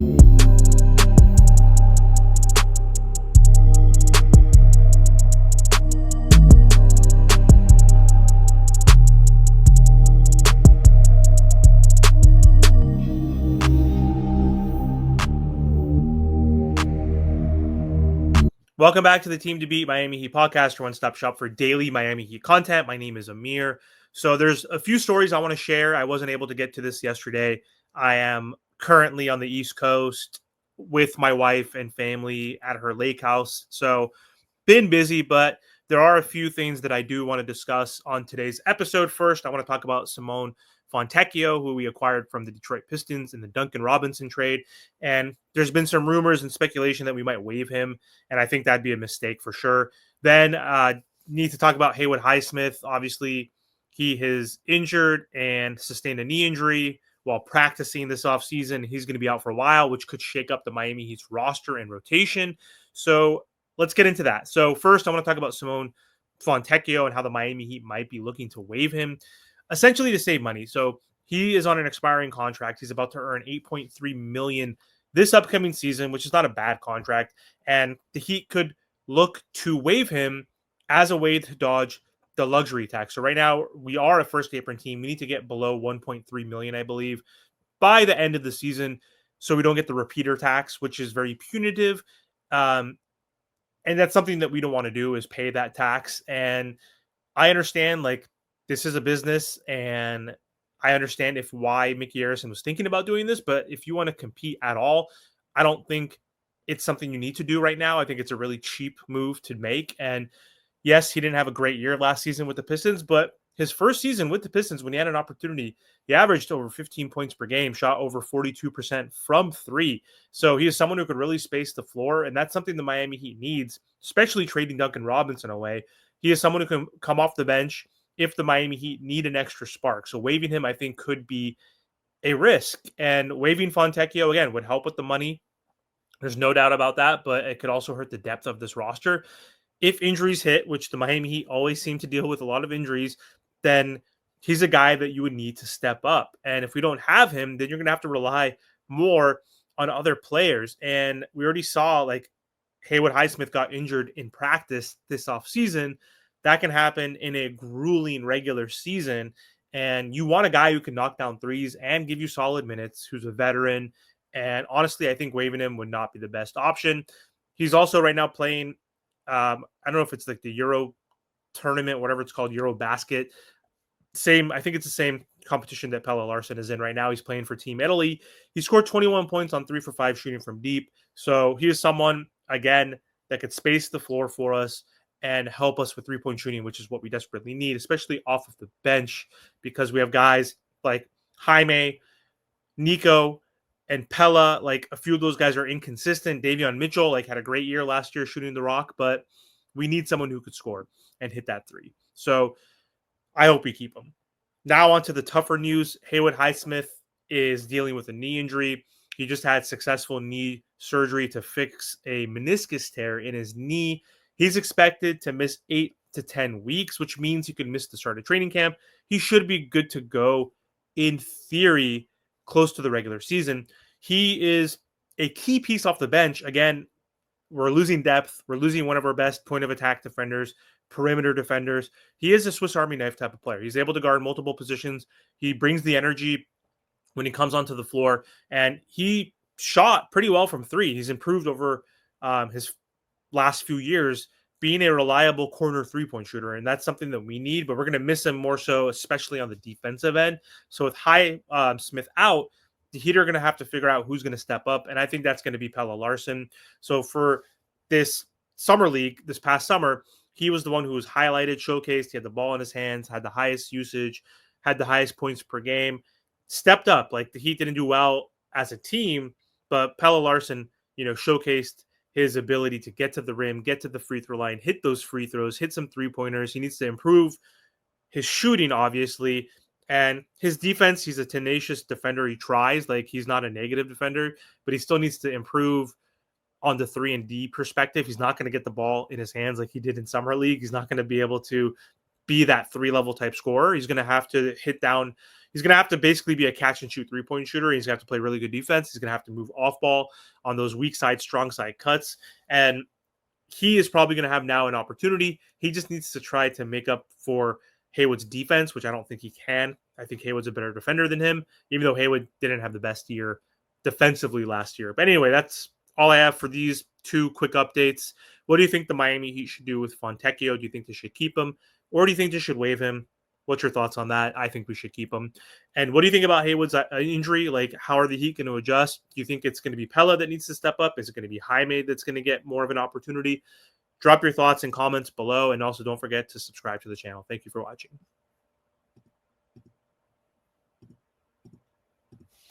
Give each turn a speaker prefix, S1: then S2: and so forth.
S1: Welcome back to the Team to Beat Miami Heat podcast, your one-stop shop for daily Miami Heat content. My name is Amir. So there's a few stories I want to share. I wasn't able to get to this yesterday. I am currently on the East Coast with my wife and family at her lake house. So been busy, but there are a few things that I do want to discuss on today's episode. First, I want to talk about Simone Fontecchio, who we acquired from the Detroit Pistons in the Duncan Robinson trade. And there's been some rumors and speculation that we might waive him, and I think that'd be a mistake for sure. Then need to talk about Haywood Highsmith. Obviously, he is injured and sustained a knee injury while practicing this offseason. He's going to be out for a while, which could shake up the Miami Heat's roster and rotation. So let's get into that. So first, I want to talk about Simone Fontecchio and how the Miami Heat might be looking to waive him, essentially to save money. So he is on an expiring contract. He's about to earn $8.3 million this upcoming season, which is not a bad contract. And the Heat could look to waive him as a way to dodge the luxury tax. So right now we are a first apron team. We need to get below 1.3 million, I believe, by the end of the season, so we don't get the repeater tax, which is very punitive. And that's something that we don't want to do, is pay that tax. And I understand, like, this is a business, and I understand why Mickey Arison was thinking about doing this. But if you want to compete at all, I don't think it's something you need to do right now. I think it's a really cheap move to make. And yes, he didn't have a great year last season with the Pistons, but his first season with the Pistons, when he had an opportunity, he averaged over 15 points per game, shot over 42% from three. So he is someone who could really space the floor, and that's something the Miami Heat needs, especially trading Duncan Robinson away. He is someone who can come off the bench if the Miami Heat need an extra spark. So waiving him, I think, could be a risk. And waiving Fontecchio, again, would help with the money. There's no doubt about that, but it could also hurt the depth of this roster. If injuries hit, which the Miami Heat always seem to deal with a lot of injuries, then he's a guy that you would need to step up. And if we don't have him, then you're going to have to rely more on other players. And we already saw, like, Haywood Highsmith got injured in practice this offseason. That can happen in a grueling regular season. And you want a guy who can knock down threes and give you solid minutes, who's a veteran. And honestly, I think waiving him would not be the best option. He's also right now playing, I don't know if it's like the Euro tournament, whatever it's called, Euro Basket. I think it's the same competition that Pelle Larsson is in right now. He's playing for Team Italy. He scored 21 points on 3 for 5 shooting from deep. So he is someone, again, that could space the floor for us and help us with three-point shooting, which is what we desperately need, especially off of the bench, because we have guys like Jaime, Nico, and Pella. Like, a few of those guys are inconsistent. Davion Mitchell, like, had a great year last year shooting the rock, but we need someone who could score and hit that three. So I hope we keep him. Now on to the tougher news. Haywood Highsmith is dealing with a knee injury. He just had successful knee surgery to fix a meniscus tear in his knee. He's expected to miss 8 to 10 weeks, which means he could miss the start of training camp. He should be good to go, in theory, close to the regular season. He is a key piece off the bench. Again, we're losing depth. We're losing one of our best point of attack defenders, perimeter defenders. He is a Swiss Army knife type of player. He's able to guard multiple positions. He brings the energy when he comes onto the floor, and he shot pretty well from three. He's improved over his last few years, being a reliable corner three-point shooter, and that's something that we need, but we're going to miss him more so, especially on the defensive end. So with Smith out, the Heat are going to have to figure out who's going to step up, and I think that's going to be Pelle Larsson. So for this summer league, this past summer, he was the one who was highlighted, showcased. He had the ball in his hands, had the highest usage, had the highest points per game, stepped up. Like, the Heat didn't do well as a team, but Pelle Larsson, showcased his ability to get to the rim, get to the free throw line, hit those free throws, hit some three-pointers. He needs to improve his shooting, obviously, and his defense. He's a tenacious defender. He tries. Like, he's not a negative defender, but he still needs to improve on the 3-and-D perspective. He's not going to get the ball in his hands like he did in Summer League. He's not going to be able to be that 3-level type scorer. He's going to have to hit down. He's going to have to basically be a catch and shoot 3-point shooter. He's going to have to play really good defense. He's going to have to move off ball on those weak side, strong side cuts. And he is probably going to have now an opportunity. He just needs to try to make up for Haywood's defense, which I don't think he can. I think Haywood's a better defender than him, even though Haywood didn't have the best year defensively last year. But anyway, that's all I have for these 2 quick updates. What do you think the Miami Heat should do with Fontecchio? Do you think they should keep him? Or do you think they should waive him? What's your thoughts on that? I think we should keep him. And what do you think about Haywood's injury? Like, how are the Heat going to adjust? Do you think it's going to be Pella that needs to step up? Is it going to be Jaime that's going to get more of an opportunity? Drop your thoughts and comments below. And also don't forget to subscribe to the channel. Thank you for watching.